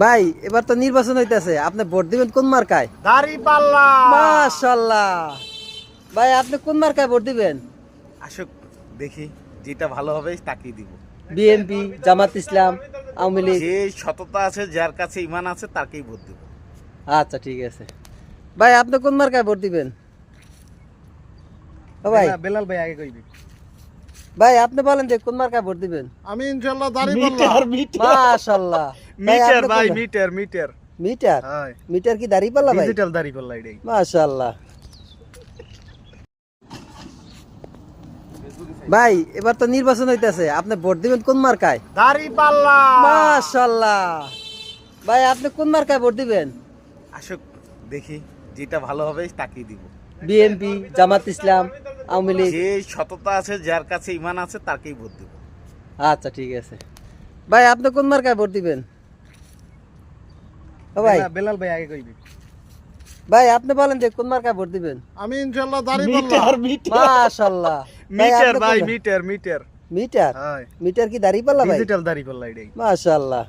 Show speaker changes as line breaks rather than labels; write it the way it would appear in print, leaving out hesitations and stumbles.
ভাই এবার তো নির্বাচন হইতেছে, আপনি ভোট দিবেন কোন মার্কায়?
দাঁড়িপাল্লা।
মাশাআল্লাহ। ভাই আপনি কোন মার্কায় ভোট দিবেন?
আসুক, দেখি যেটা ভালো হবে তাকেই দিব।
বিএনপি, জামাত ইসলাম, আওয়ামী লীগ?
যে সততা আছে, যার কাছে ঈমান আছে, তাকেই ভোট দিব।
আচ্ছা ঠিক আছে। ভাই আপনি কোন মার্কায় ভোট দিবেন? ও ভাই,
বেলাল ভাই আগে কইবি।
ভাই আপনি বলেন যে কোন মার্কায় ভোট দিবেন?
আমি ইনশাআল্লাহ দাঁড়িপাল্লা।
মাশাআল্লাহ।
মিটার ভাই, মিটার মিটার
মিটার?
হ্যাঁ,
মিটার কি দাঁড়িপাল্লা ভাই?
ডিজিটাল দাঁড়িপাল্লা এটাই।
মাশাআল্লাহ। ভাই এবার তো নির্বাচন হইতেছে, আপনি ভোট দিবেন কোন মার্কায়?
দাঁড়িপাল্লা।
মাশাআল্লাহ। ভাই আপনি কোন মার্কায় ভোট দিবেন?
আসুক, দেখি যেটা ভালো হবে তাকেই দিব।
বিএনপি, জামাত ইসলাম, আওয়ামী লীগ?
যে সততা আছে, যার কাছে ঈমান আছে, তাকেই ভোট দিব।
আচ্ছা ঠিক আছে। ভাই আপনি কোন মার্কায় ভোট দিবেন? ও ভাই,
বেলাল ভাই আগে কইবি।
ভাই আপনি বলেন যে কোন মার্কায় ভোট দিবেন?
আমি ইনশাআল্লাহ দাঁড়িপাল্লা।
মাশাআল্লাহ।
মিটার ভাই, মিটার মিটার
মিটার?
হ্যাঁ,
মিটার কি দাঁড়িপাল্লা ভাই?
ডিজিটাল দাঁড়িপাল্লা এটাই।
মাশাআল্লাহ।